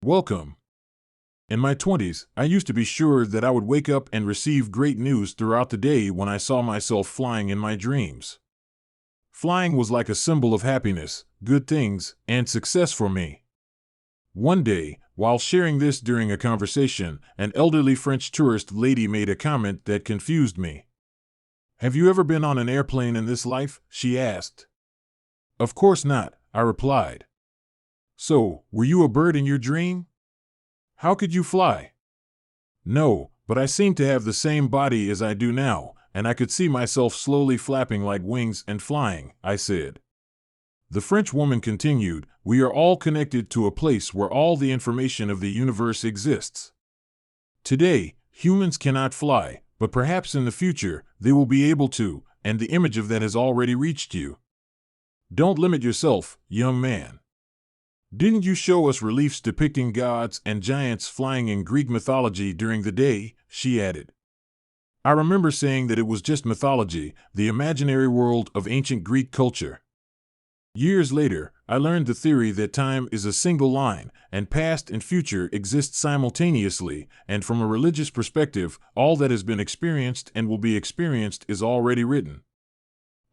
Welcome. In my 20s, I used to be sure that I would wake up and receive great news throughout the day when I saw myself flying in my dreams. Flying was like a symbol of happiness, good things, and success for me. One day, while sharing this during a conversation, an elderly French tourist lady made a comment that confused me. "Have you ever been on an airplane in this life?" she asked. "Of course not," I replied. "So, were you a bird in your dream? How could you fly?" "No, but I seem to have the same body as I do now, and I could see myself slowly flapping like wings and flying," I said. The French woman continued, "We are all connected to a place where all the information of the universe exists. Today, humans cannot fly, but perhaps in the future, they will be able to, and the image of that has already reached you. Don't limit yourself, young man. Didn't you show us reliefs depicting gods and giants flying in Greek mythology during the day?" she added. I remember saying that it was just mythology, the imaginary world of ancient Greek culture. Years later, I learned the theory that time is a single line, and past and future exist simultaneously, and from a religious perspective, all that has been experienced and will be experienced is already written.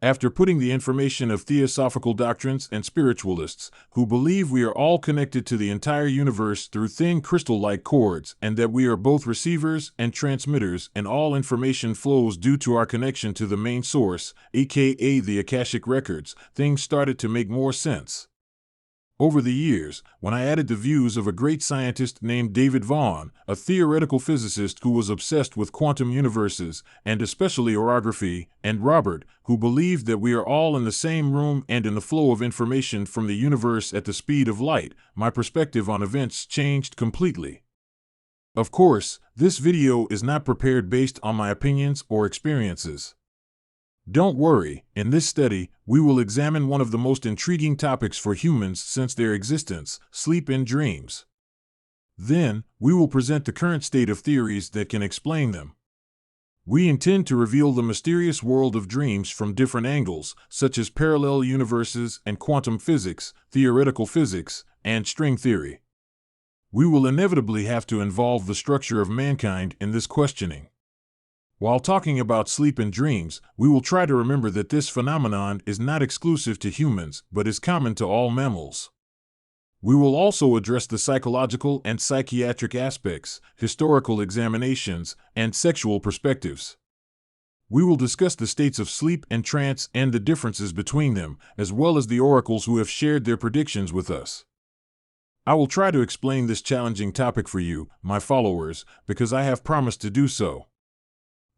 After putting the information of theosophical doctrines and spiritualists, who believe we are all connected to the entire universe through thin crystal-like cords and that we are both receivers and transmitters and all information flows due to our connection to the main source, aka the Akashic Records, things started to make more sense. Over the years, when I added the views of a great scientist named David Vaughan, a theoretical physicist who was obsessed with quantum universes, and especially orography, and Robert, who believed that we are all in the same room and in the flow of information from the universe at the speed of light, my perspective on events changed completely. Of course, this video is not prepared based on my opinions or experiences. Don't worry, in this study, we will examine one of the most intriguing topics for humans since their existence, sleep and dreams. Then, we will present the current state of theories that can explain them. We intend to reveal the mysterious world of dreams from different angles, such as parallel universes and quantum physics, theoretical physics, and string theory. We will inevitably have to involve the structure of mankind in this questioning. While talking about sleep and dreams, we will try to remember that this phenomenon is not exclusive to humans, but is common to all mammals. We will also address the psychological and psychiatric aspects, historical examinations, and sexual perspectives. We will discuss the states of sleep and trance and the differences between them, as well as the oracles who have shared their predictions with us. I will try to explain this challenging topic for you, my followers, because I have promised to do so.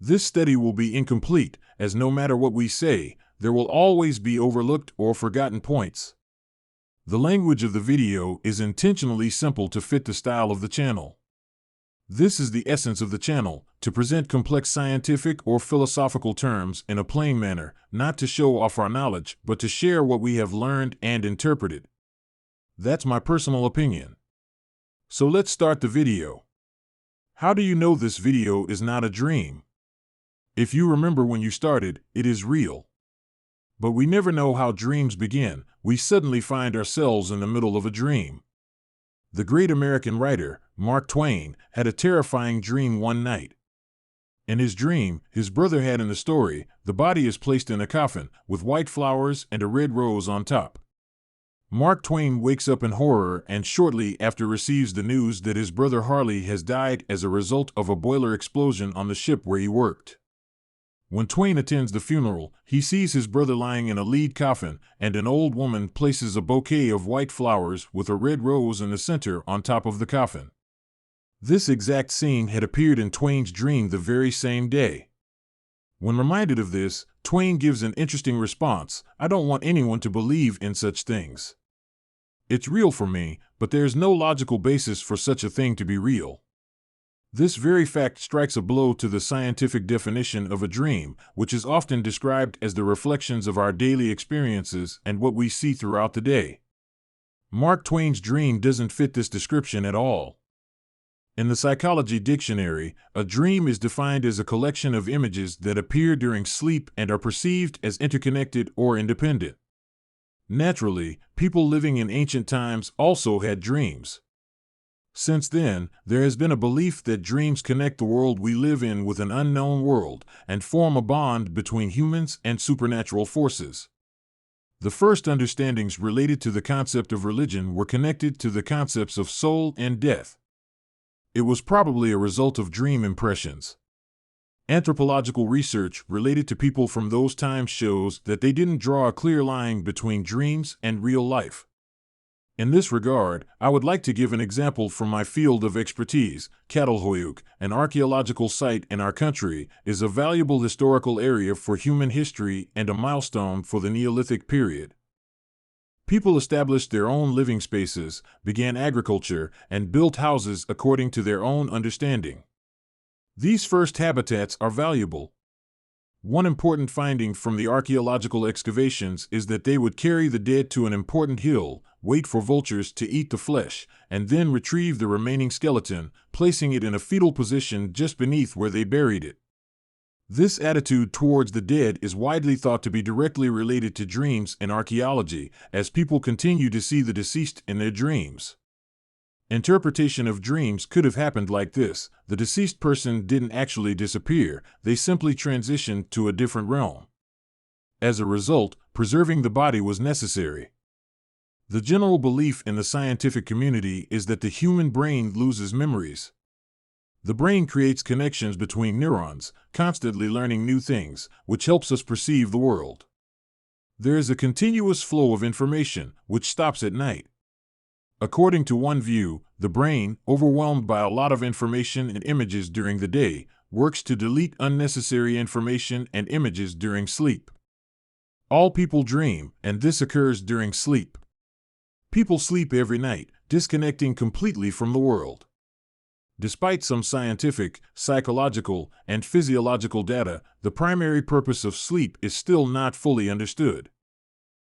This study will be incomplete, as no matter what we say, there will always be overlooked or forgotten points. The language of the video is intentionally simple to fit the style of the channel. This is the essence of the channel, to present complex scientific or philosophical terms in a plain manner, not to show off our knowledge, but to share what we have learned and interpreted. That's my personal opinion. So let's start the video. How do you know this video is not a dream? If you remember when you started, it is real. But we never know how dreams begin. We suddenly find ourselves in the middle of a dream. The great American writer, Mark Twain, had a terrifying dream one night. In his dream, his brother had in the story, the body is placed in a coffin, with white flowers and a red rose on top. Mark Twain wakes up in horror and shortly after receives the news that his brother Harley has died as a result of a boiler explosion on the ship where he worked. When Twain attends the funeral, he sees his brother lying in a lead coffin, and an old woman places a bouquet of white flowers with a red rose in the center on top of the coffin. This exact scene had appeared in Twain's dream the very same day. When reminded of this, Twain gives an interesting response: "I don't want anyone to believe in such things. It's real for me, but there's no logical basis for such a thing to be real." This very fact strikes a blow to the scientific definition of a dream, which is often described as the reflections of our daily experiences and what we see throughout the day. Mark Twain's dream doesn't fit this description at all. In the Psychology Dictionary, a dream is defined as a collection of images that appear during sleep and are perceived as interconnected or independent. Naturally, people living in ancient times also had dreams. Since then, there has been a belief that dreams connect the world we live in with an unknown world and form a bond between humans and supernatural forces. The first understandings related to the concept of religion were connected to the concepts of soul and death. It was probably a result of dream impressions. Anthropological research related to people from those times shows that they didn't draw a clear line between dreams and real life. In this regard, I would like to give an example from my field of expertise. Catalhoyuk, an archaeological site in our country, is a valuable historical area for human history and a milestone for the Neolithic period. People established their own living spaces, began agriculture, and built houses according to their own understanding. These first habitats are valuable. One important finding from the archaeological excavations is that they would carry the dead to an important hill, wait for vultures to eat the flesh, and then retrieve the remaining skeleton, placing it in a fetal position just beneath where they buried it. This attitude towards the dead is widely thought to be directly related to dreams in archaeology, as people continue to see the deceased in their dreams. Interpretation of dreams could have happened like this: the deceased person didn't actually disappear, they simply transitioned to a different realm. As a result, preserving the body was necessary. The general belief in the scientific community is that the human brain loses memories. The brain creates connections between neurons, constantly learning new things, which helps us perceive the world. There is a continuous flow of information, which stops at night. According to one view, the brain, overwhelmed by a lot of information and images during the day, works to delete unnecessary information and images during sleep. All people dream, and this occurs during sleep. People sleep every night, disconnecting completely from the world. Despite some scientific, psychological, and physiological data, the primary purpose of sleep is still not fully understood.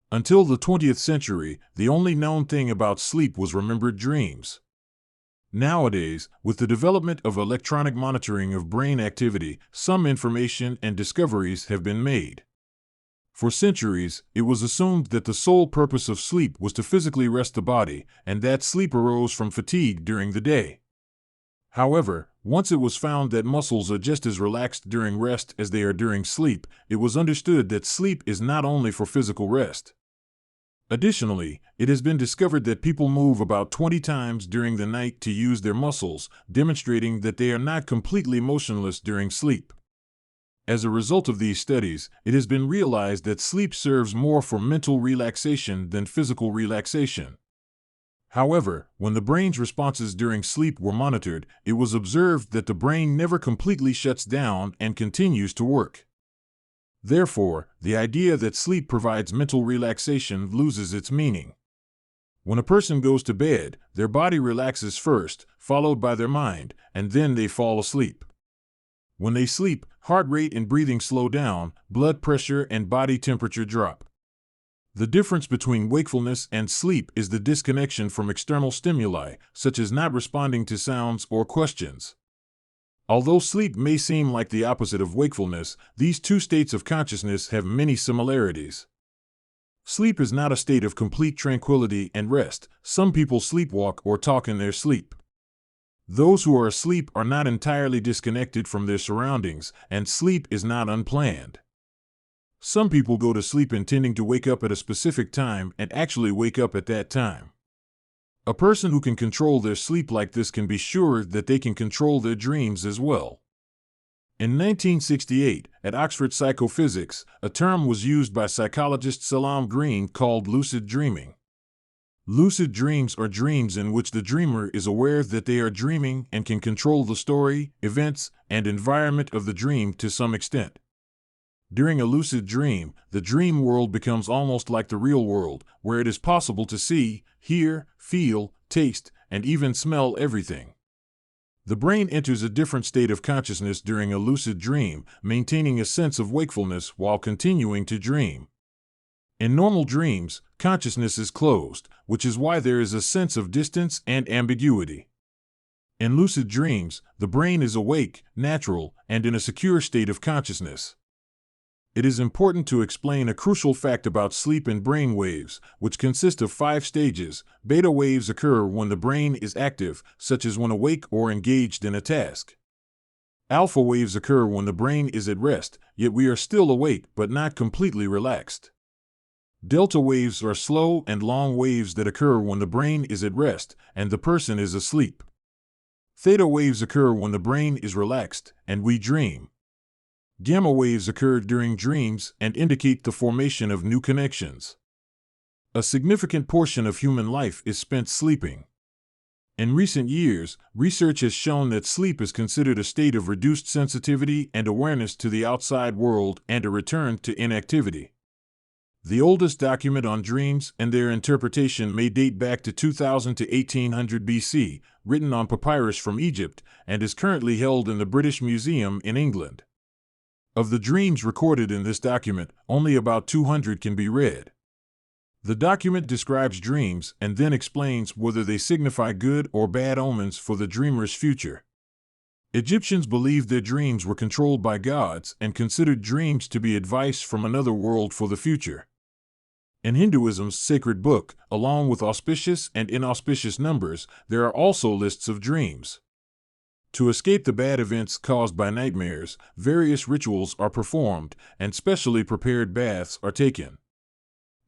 Until the 20th century, the only known thing about sleep was remembered dreams. Nowadays, with the development of electronic monitoring of brain activity, some information and discoveries have been made. For centuries, it was assumed that the sole purpose of sleep was to physically rest the body, and that sleep arose from fatigue during the day. However, once it was found that muscles are just as relaxed during rest as they are during sleep, it was understood that sleep is not only for physical rest. Additionally, it has been discovered that people move about 20 times during the night to use their muscles, demonstrating that they are not completely motionless during sleep. As a result of these studies, it has been realized that sleep serves more for mental relaxation than physical relaxation. However, when the brain's responses during sleep were monitored, it was observed that the brain never completely shuts down and continues to work. Therefore, the idea that sleep provides mental relaxation loses its meaning. When a person goes to bed, their body relaxes first, followed by their mind, and then they fall asleep. When they sleep, heart rate and breathing slow down, blood pressure and body temperature drop. The difference between wakefulness and sleep is the disconnection from external stimuli, such as not responding to sounds or questions. Although sleep may seem like the opposite of wakefulness, these two states of consciousness have many similarities. Sleep is not a state of complete tranquility and rest. Some people sleepwalk or talk in their sleep. Those who are asleep are not entirely disconnected from their surroundings, and sleep is not unplanned. Some people go to sleep intending to wake up at a specific time and actually wake up at that time. A person who can control their sleep like this can be sure that they can control their dreams as well. In 1968, at Oxford Psychophysics, a term was used by psychologist Salam Green called lucid dreaming. Lucid dreams are dreams in which the dreamer is aware that they are dreaming and can control the story, events, and environment of the dream to some extent. During a lucid dream, the dream world becomes almost like the real world, where it is possible to see, hear, feel, taste, and even smell everything. The brain enters a different state of consciousness during a lucid dream, maintaining a sense of wakefulness while continuing to dream. In normal dreams, consciousness is closed, which is why there is a sense of distance and ambiguity. In lucid dreams, the brain is awake, natural, and in a secure state of consciousness. It is important to explain a crucial fact about sleep and brain waves, which consist of 5 stages. Beta waves occur when the brain is active, such as when awake or engaged in a task. Alpha waves occur when the brain is at rest, yet we are still awake but not completely relaxed. Delta waves are slow and long waves that occur when the brain is at rest and the person is asleep. Theta waves occur when the brain is relaxed and we dream. Gamma waves occur during dreams and indicate the formation of new connections. A significant portion of human life is spent sleeping. In recent years, research has shown that sleep is considered a state of reduced sensitivity and awareness to the outside world and a return to inactivity. The oldest document on dreams and their interpretation may date back to 2000 to 1800 BC, written on papyrus from Egypt, and is currently held in the British Museum in England. Of the dreams recorded in this document, only about 200 can be read. The document describes dreams and then explains whether they signify good or bad omens for the dreamer's future. Egyptians believed their dreams were controlled by gods and considered dreams to be advice from another world for the future. In Hinduism's sacred book, along with auspicious and inauspicious numbers, there are also lists of dreams. To escape the bad events caused by nightmares, various rituals are performed and specially prepared baths are taken.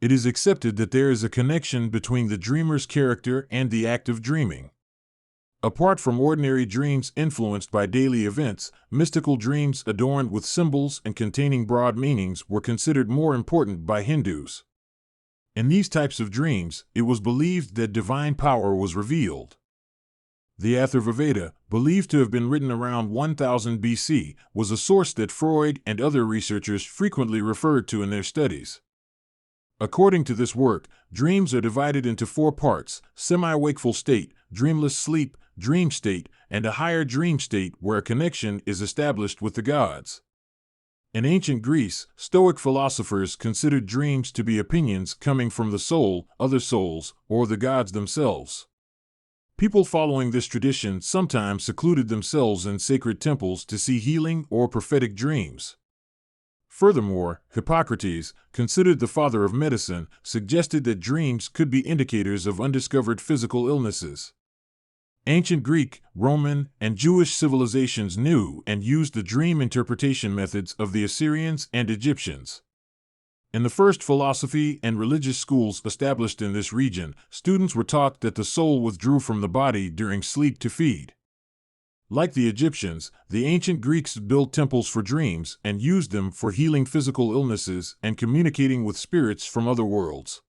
It is accepted that there is a connection between the dreamer's character and the act of dreaming. Apart from ordinary dreams influenced by daily events, mystical dreams adorned with symbols and containing broad meanings were considered more important by Hindus. In these types of dreams, it was believed that divine power was revealed. The Atharvaveda, believed to have been written around 1000 BC, was a source that Freud and other researchers frequently referred to in their studies. According to this work, dreams are divided into 4 parts: semi-wakeful state, dreamless sleep, dream state, and a higher dream state where a connection is established with the gods. In ancient Greece, Stoic philosophers considered dreams to be opinions coming from the soul, other souls, or the gods themselves. People following this tradition sometimes secluded themselves in sacred temples to see healing or prophetic dreams. Furthermore, Hippocrates, considered the father of medicine, suggested that dreams could be indicators of undiscovered physical illnesses. Ancient Greek, Roman, and Jewish civilizations knew and used the dream interpretation methods of the Assyrians and Egyptians. In the first philosophy and religious schools established in this region, students were taught that the soul withdrew from the body during sleep to feed. Like the Egyptians, the ancient Greeks built temples for dreams and used them for healing physical illnesses and communicating with spirits from other worlds.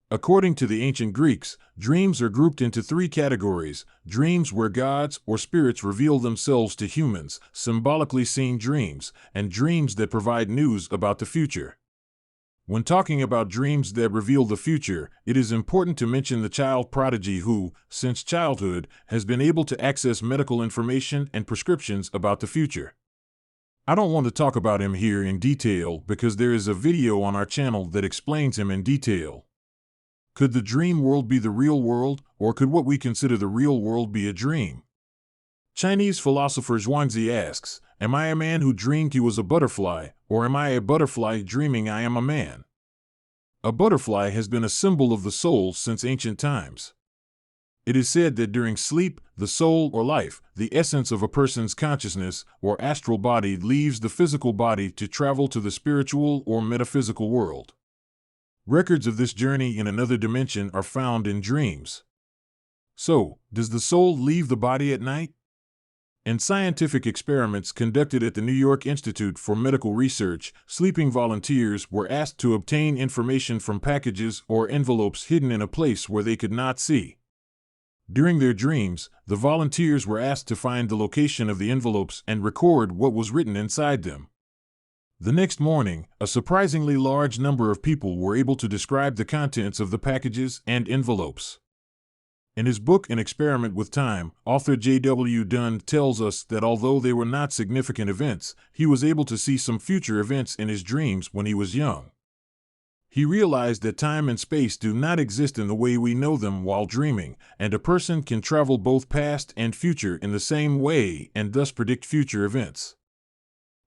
According to the ancient Greeks, dreams are grouped into 3 categories: dreams where gods or spirits reveal themselves to humans, symbolically seen dreams, and dreams that provide news about the future. When talking about dreams that reveal the future, it is important to mention the child prodigy who, since childhood, has been able to access medical information and prescriptions about the future. I don't want to talk about him here in detail because there is a video on our channel that explains him in detail. Could the dream world be the real world, or could what we consider the real world be a dream? Chinese philosopher Zhuangzi asks, "Am I a man who dreamed he was a butterfly, or am I a butterfly dreaming I am a man?" A butterfly has been a symbol of the soul since ancient times. It is said that during sleep, the soul or life, the essence of a person's consciousness or astral body, leaves the physical body to travel to the spiritual or metaphysical world. Records of this journey in another dimension are found in dreams. So, does the soul leave the body at night? In scientific experiments conducted at the New York Institute for Medical Research, sleeping volunteers were asked to obtain information from packages or envelopes hidden in a place where they could not see. During their dreams, the volunteers were asked to find the location of the envelopes and record what was written inside them. The next morning, a surprisingly large number of people were able to describe the contents of the packages and envelopes. In his book An Experiment with Time, author J.W. Dunn tells us that although they were not significant events, he was able to see some future events in his dreams when he was young. He realized that time and space do not exist in the way we know them while dreaming, and a person can travel both past and future in the same way and thus predict future events.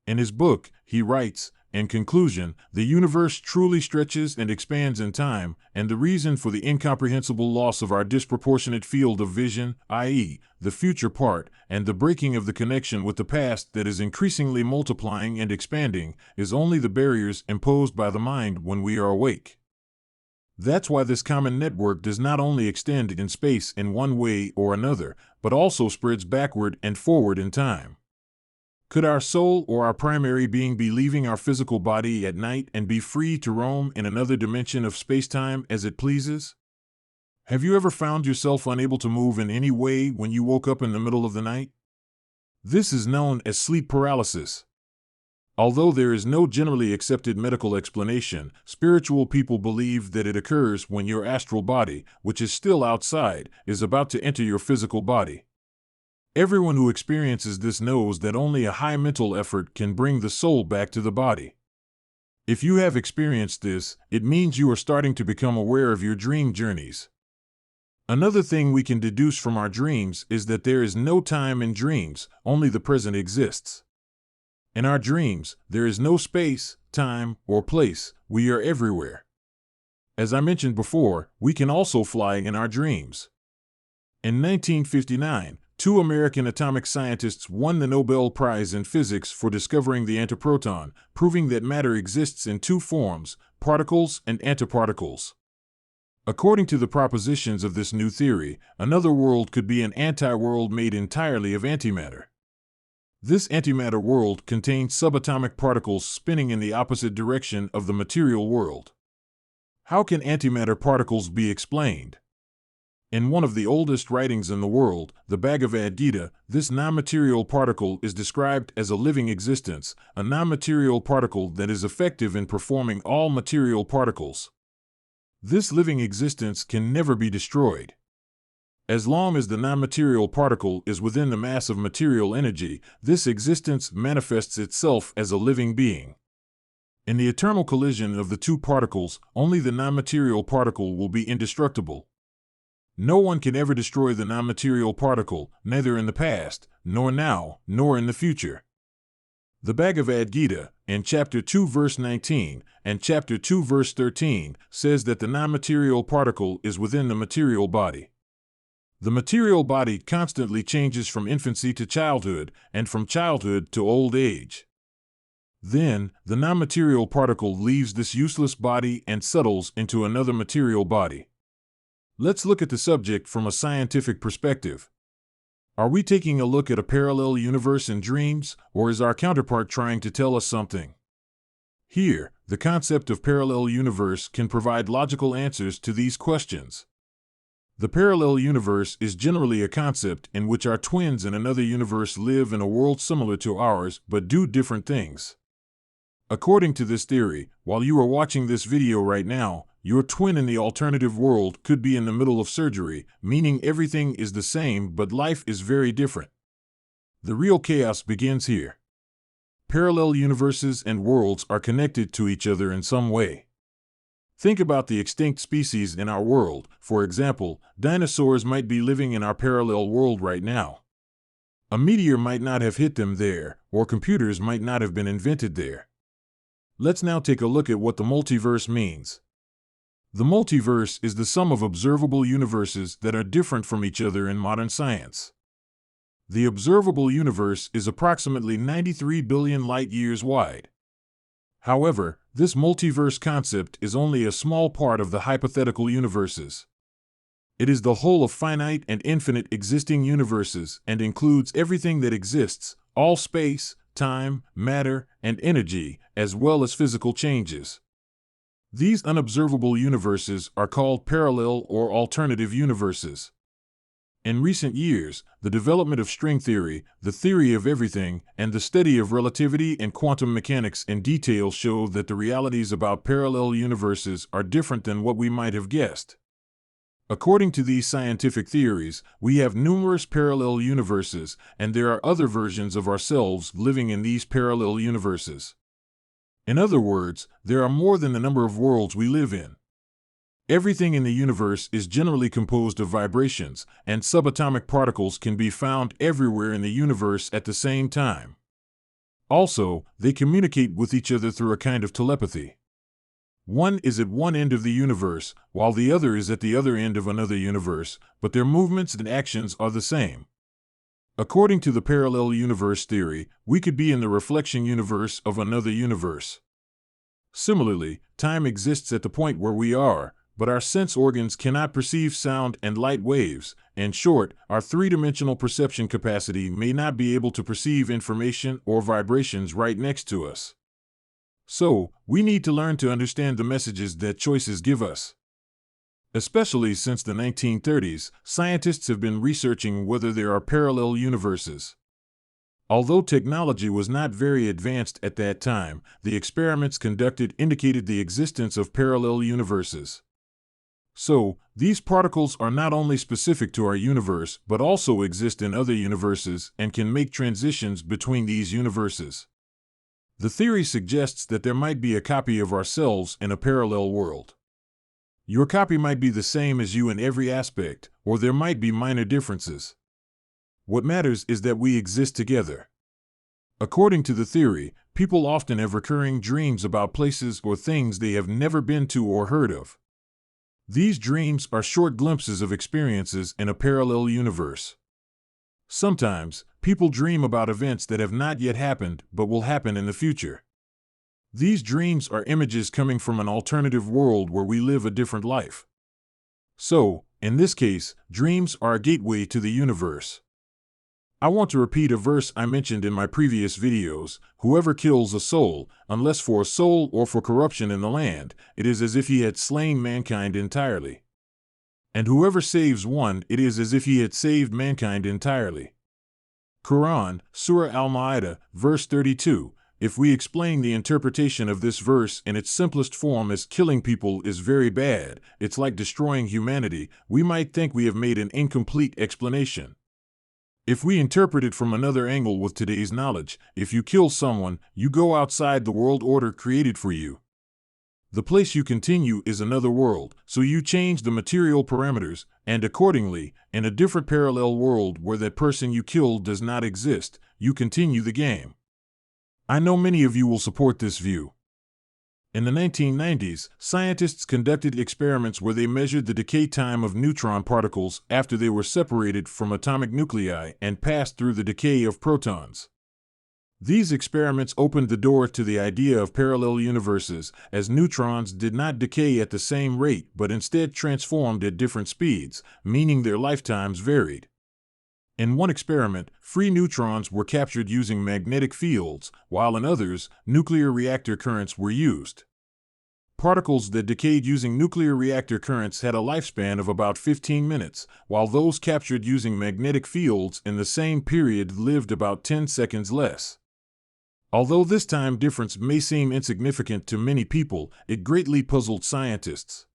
In his book, he writes, In conclusion, the universe truly stretches and expands in time, and the reason for the incomprehensible loss of our disproportionate field of vision, i.e., the future part, and the breaking of the connection with the past that is increasingly multiplying and expanding, is only the barriers imposed by the mind when we are awake. That's why this common network does not only extend in space in one way or another, but also spreads backward and forward in time. Could our soul or our primary being be leaving our physical body at night and be free to roam in another dimension of space-time as it pleases? Have you ever found yourself unable to move in any way when you woke up in the middle of the night? This is known as sleep paralysis. Although there is no generally accepted medical explanation, spiritual people believe that it occurs when your astral body, which is still outside, is about to enter your physical body. Everyone who experiences this knows that only a high mental effort can bring the soul back to the body. If you have experienced this, it means you are starting to become aware of your dream journeys. Another thing we can deduce from our dreams is that there is no time in dreams, only the present exists. In our dreams, there is no space, time, or place. We are everywhere. As I mentioned before, we can also fly in our dreams. In 1959, 2 American atomic scientists won the Nobel Prize in Physics for discovering the antiproton, proving that matter exists in 2 forms, particles and antiparticles. According to the propositions of this new theory, another world could be an anti-world made entirely of antimatter. This antimatter world contains subatomic particles spinning in the opposite direction of the material world. How can antimatter particles be explained? In one of the oldest writings in the world, the Bhagavad Gita, this non-material particle is described as a living existence, a non-material particle that is effective in performing all material particles. This living existence can never be destroyed. As long as the non-material particle is within the mass of material energy, this existence manifests itself as a living being. In the eternal collision of the 2 particles, only the non-material particle will be indestructible. No one can ever destroy the non-material particle, neither in the past, nor now, nor in the future. The Bhagavad Gita, in Chapter 2 verse 19, and Chapter 2 verse 13, says that the non-material particle is within the material body. The material body constantly changes from infancy to childhood, and from childhood to old age. Then, the non-material particle leaves this useless body and settles into another material body. Let's look at the subject from a scientific perspective. Are we taking a look at a parallel universe in dreams, or is our counterpart trying to tell us something? Here, the concept of parallel universe can provide logical answers to these questions. The parallel universe is generally a concept in which our twins in another universe live in a world similar to ours but do different things. According to this theory, while you are watching this video right now, your twin in the alternative world could be in the middle of surgery, meaning everything is the same but life is very different. The real chaos begins here. Parallel universes and worlds are connected to each other in some way. Think about the extinct species in our world. For example, dinosaurs might be living in our parallel world right now. A meteor might not have hit them there, or computers might not have been invented there. Let's now take a look at what the multiverse means. The multiverse is the sum of observable universes that are different from each other in modern science. The observable universe is approximately 93 billion light-years wide. However, this multiverse concept is only a small part of the hypothetical universes. It is the whole of finite and infinite existing universes and includes everything that exists, all space, time, matter, and energy, as well as physical changes. These unobservable universes are called parallel or alternative universes. In recent years, the development of string theory, the theory of everything, and the study of relativity and quantum mechanics in detail show that the realities about parallel universes are different than what we might have guessed. According to these scientific theories, we have numerous parallel universes, and there are other versions of ourselves living in these parallel universes. In other words, there are more than the number of worlds we live in. Everything in the universe is generally composed of vibrations, and subatomic particles can be found everywhere in the universe at the same time. Also, they communicate with each other through a kind of telepathy. One is at one end of the universe, while the other is at the other end of another universe, but their movements and actions are the same. According to the parallel universe theory, we could be in the reflection universe of another universe. Similarly, time exists at the point where we are, but our sense organs cannot perceive sound and light waves. In short, our three-dimensional perception capacity may not be able to perceive information or vibrations right next to us. So, we need to learn to understand the messages that choices give us. Especially since the 1930s, scientists have been researching whether there are parallel universes. Although technology was not very advanced at that time, the experiments conducted indicated the existence of parallel universes. So, these particles are not only specific to our universe, but also exist in other universes and can make transitions between these universes. The theory suggests that there might be a copy of ourselves in a parallel world. Your copy might be the same as you in every aspect, or there might be minor differences. What matters is that we exist together. According to the theory, people often have recurring dreams about places or things they have never been to or heard of. These dreams are short glimpses of experiences in a parallel universe. Sometimes, people dream about events that have not yet happened but will happen in the future. These dreams are images coming from an alternative world where we live a different life. So, in this case, dreams are a gateway to the universe. I want to repeat a verse I mentioned in my previous videos: whoever kills a soul, unless for a soul or for corruption in the land, it is as if he had slain mankind entirely. And whoever saves one, it is as if he had saved mankind entirely. Quran, Surah Al-Ma'idah, verse 32. If we explain the interpretation of this verse in its simplest form as killing people is very bad, it's like destroying humanity, we might think we have made an incomplete explanation. If we interpret it from another angle with today's knowledge, if you kill someone, you go outside the world order created for you. The place you continue is another world, so you change the material parameters, and accordingly, in a different parallel world where that person you killed does not exist, you continue the game. I know many of you will support this view. In the 1990s, scientists conducted experiments where they measured the decay time of neutron particles after they were separated from atomic nuclei and passed through the decay of protons. These experiments opened the door to the idea of parallel universes, as neutrons did not decay at the same rate but instead transformed at different speeds, meaning their lifetimes varied. In one experiment, free neutrons were captured using magnetic fields, while in others, nuclear reactor currents were used. Particles that decayed using nuclear reactor currents had a lifespan of about 15 minutes, while those captured using magnetic fields in the same period lived about 10 seconds less. Although this time difference may seem insignificant to many people, it greatly puzzled scientists.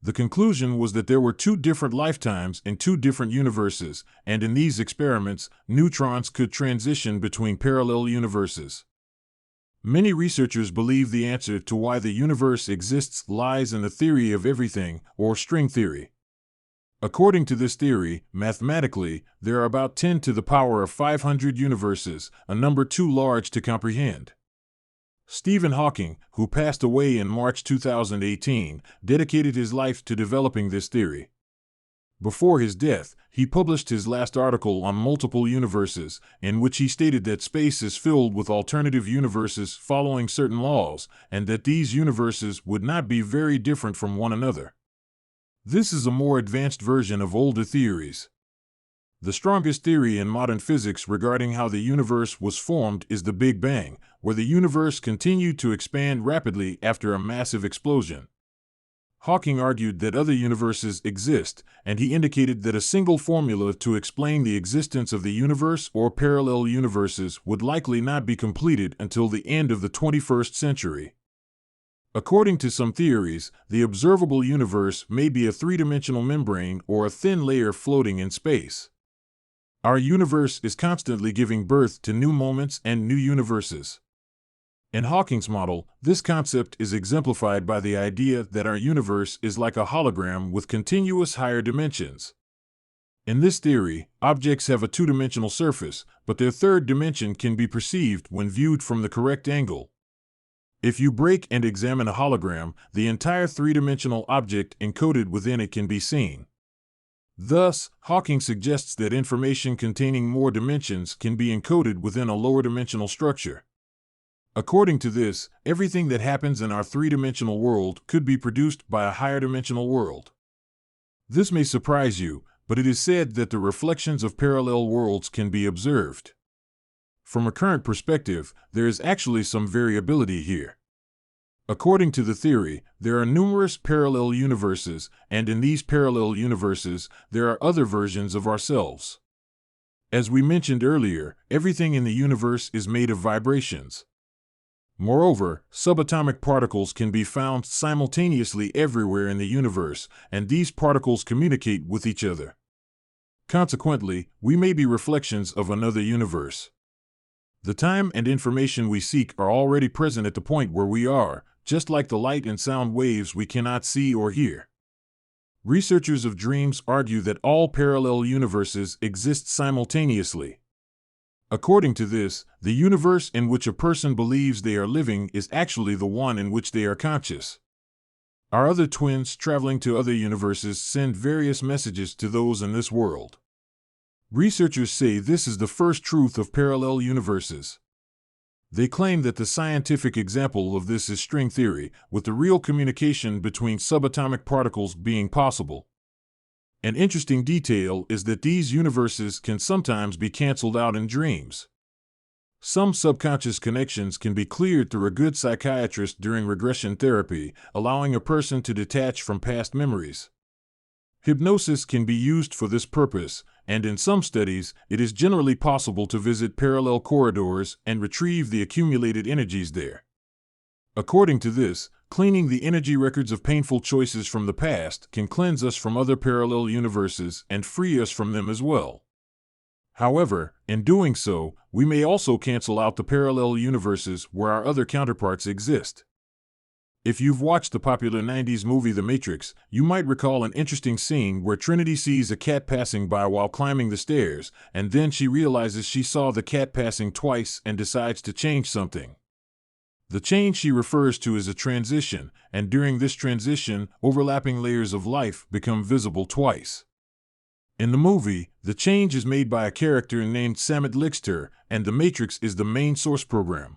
The conclusion was that there were two different lifetimes in two different universes, and in these experiments, neutrons could transition between parallel universes. Many researchers believe the answer to why the universe exists lies in the theory of everything, or string theory. According to this theory, mathematically, there are about 10 to the power of 500 universes, a number too large to comprehend. Stephen Hawking, who passed away in March 2018, dedicated his life to developing this theory. Before his death, he published his last article on multiple universes, in which he stated that space is filled with alternative universes following certain laws, and that these universes would not be very different from one another. This is a more advanced version of older theories. The strongest theory in modern physics regarding how the universe was formed is the Big Bang, where the universe continued to expand rapidly after a massive explosion. Hawking argued that other universes exist, and he indicated that a single formula to explain the existence of the universe or parallel universes would likely not be completed until the end of the 21st century. According to some theories, the observable universe may be a three-dimensional membrane or a thin layer floating in space. Our universe is constantly giving birth to new moments and new universes. In Hawking's model, this concept is exemplified by the idea that our universe is like a hologram with continuous higher dimensions. In this theory, objects have a two-dimensional surface, but their third dimension can be perceived when viewed from the correct angle. If you break and examine a hologram, the entire three-dimensional object encoded within it can be seen. Thus, Hawking suggests that information containing more dimensions can be encoded within a lower dimensional structure. According to this, everything that happens in our three-dimensional world could be produced by a higher dimensional world. This may surprise you, but it is said that the reflections of parallel worlds can be observed. From a current perspective, there is actually some variability here. According to the theory, there are numerous parallel universes, and in these parallel universes, there are other versions of ourselves. As we mentioned earlier, everything in the universe is made of vibrations. Moreover, subatomic particles can be found simultaneously everywhere in the universe, and these particles communicate with each other. Consequently, we may be reflections of another universe. The time and information we seek are already present at the point where we are, just like the light and sound waves we cannot see or hear. Researchers of dreams argue that all parallel universes exist simultaneously. According to this, the universe in which a person believes they are living is actually the one in which they are conscious. Our other twins traveling to other universes send various messages to those in this world. Researchers say this is the first truth of parallel universes. They claim that the scientific example of this is string theory, with the real communication between subatomic particles being possible. An interesting detail is that these universes can sometimes be canceled out in dreams. Some subconscious connections can be cleared through a good psychiatrist during regression therapy, allowing a person to detach from past memories. Hypnosis can be used for this purpose, and in some studies, it is generally possible to visit parallel corridors and retrieve the accumulated energies there. According to this, cleaning the energy records of painful choices from the past can cleanse us from other parallel universes and free us from them as well. However, in doing so, we may also cancel out the parallel universes where our other counterparts exist. If you've watched the popular 90s movie The Matrix, you might recall an interesting scene where Trinity sees a cat passing by while climbing the stairs, and then she realizes she saw the cat passing twice and decides to change something. The change she refers to is a transition, and during this transition, overlapping layers of life become visible twice. In the movie, the change is made by a character named Samit Lixter, and the Matrix is the main source program.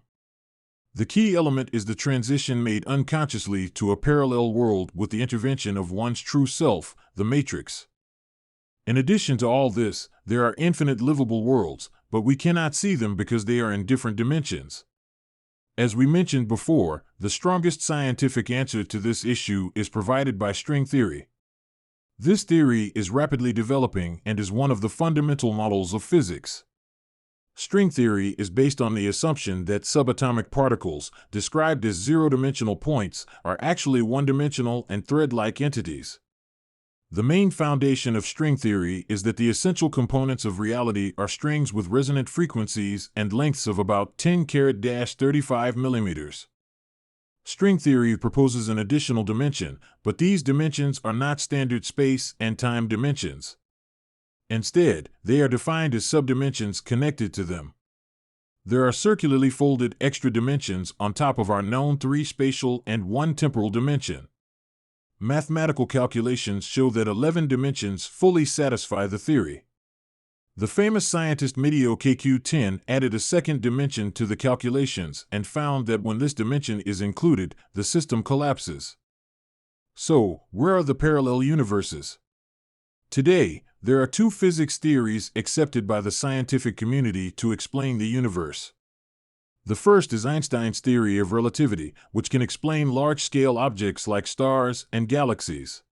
The key element is the transition made unconsciously to a parallel world with the intervention of one's true self, the Matrix. In addition to all this, there are infinite livable worlds, but we cannot see them because they are in different dimensions. As we mentioned before, the strongest scientific answer to this issue is provided by string theory. This theory is rapidly developing and is one of the fundamental models of physics. String theory is based on the assumption that subatomic particles, described as zero-dimensional points, are actually one-dimensional and thread-like entities. The main foundation of string theory is that the essential components of reality are strings with resonant frequencies and lengths of about 10⁻35 millimeters. String theory proposes an additional dimension, but these dimensions are not standard space and time dimensions. Instead, they are defined as subdimensions connected to them. There are circularly folded extra dimensions on top of our known 3 spatial and 1 temporal dimension. Mathematical calculations show that 11 dimensions fully satisfy the theory. The famous scientist Medio KQ10 added a second dimension to the calculations and found that when this dimension is included, the system collapses. So, where are the parallel universes? Today, there are 2 physics theories accepted by the scientific community to explain the universe. The first is Einstein's theory of relativity, which can explain large-scale objects like stars and galaxies.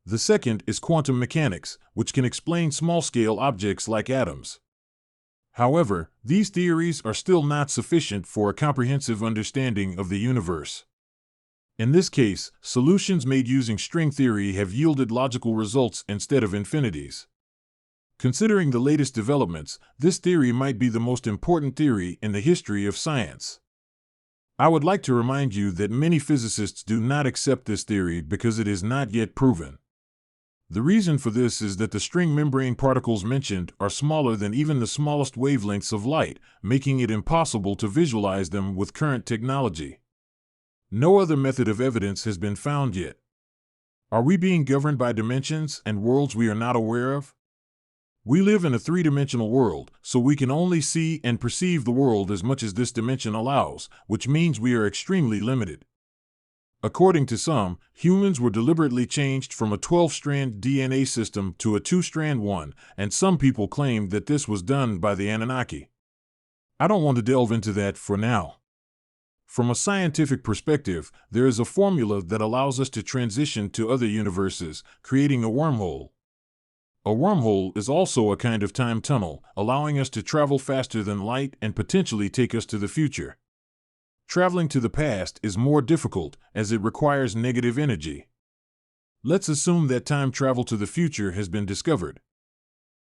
The second is quantum mechanics, which can explain small-scale objects like atoms. However, these theories are still not sufficient for a comprehensive understanding of the universe. In this case, solutions made using string theory have yielded logical results instead of infinities. Considering the latest developments, this theory might be the most important theory in the history of science. I would like to remind you that many physicists do not accept this theory because it is not yet proven. The reason for this is that the string membrane particles mentioned are smaller than even the smallest wavelengths of light, making it impossible to visualize them with current technology. No other method of evidence has been found yet. Are we being governed by dimensions and worlds we are not aware of? We live in a three-dimensional world, so we can only see and perceive the world as much as this dimension allows, which means we are extremely limited. According to some, humans were deliberately changed from a 12-strand DNA system to a 2-strand one, and some people claim that this was done by the Anunnaki. I don't want to delve into that for now. From a scientific perspective, there is a formula that allows us to transition to other universes, creating a wormhole. A wormhole is also a kind of time tunnel, allowing us to travel faster than light and potentially take us to the future. Traveling to the past is more difficult, as it requires negative energy. Let's assume that time travel to the future has been discovered.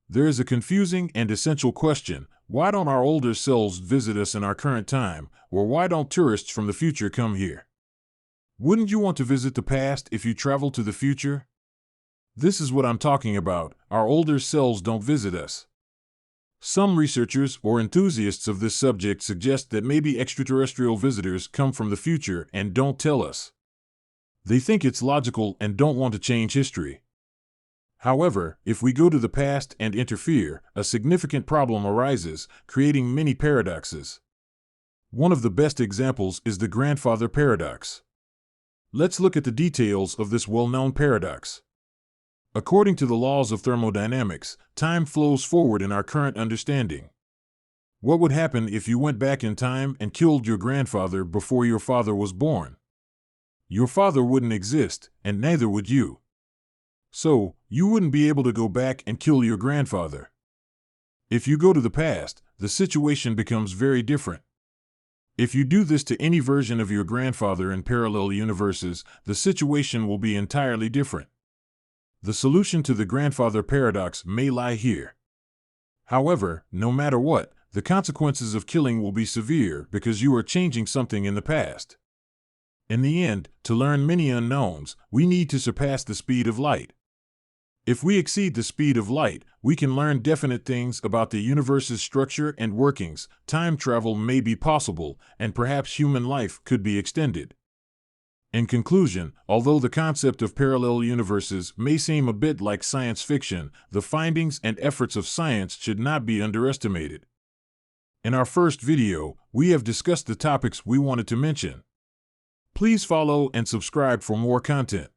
There is a confusing and essential question: why don't our older selves visit us in our current time, or why don't tourists from the future come here? Wouldn't you want to visit the past if you travel to the future? This is what I'm talking about. Our older selves don't visit us. Some researchers or enthusiasts of this subject suggest that maybe extraterrestrial visitors come from the future and don't tell us. They think it's logical and don't want to change history. However, if we go to the past and interfere, a significant problem arises, creating many paradoxes. One of the best examples is the grandfather paradox. Let's look at the details of this well-known paradox. According to the laws of thermodynamics, time flows forward in our current understanding. What would happen if you went back in time and killed your grandfather before your father was born? Your father wouldn't exist, and neither would you. So, you wouldn't be able to go back and kill your grandfather. If you go to the past, the situation becomes very different. If you do this to any version of your grandfather in parallel universes, the situation will be entirely different. The solution to the grandfather paradox may lie here. However, no matter what, the consequences of killing will be severe because you are changing something in the past. In the end, to learn many unknowns, we need to surpass the speed of light. If we exceed the speed of light, we can learn definite things about the universe's structure and workings, time travel may be possible, and perhaps human life could be extended. In conclusion, although the concept of parallel universes may seem a bit like science fiction, the findings and efforts of science should not be underestimated. In our first video, we have discussed the topics we wanted to mention. Please follow and subscribe for more content.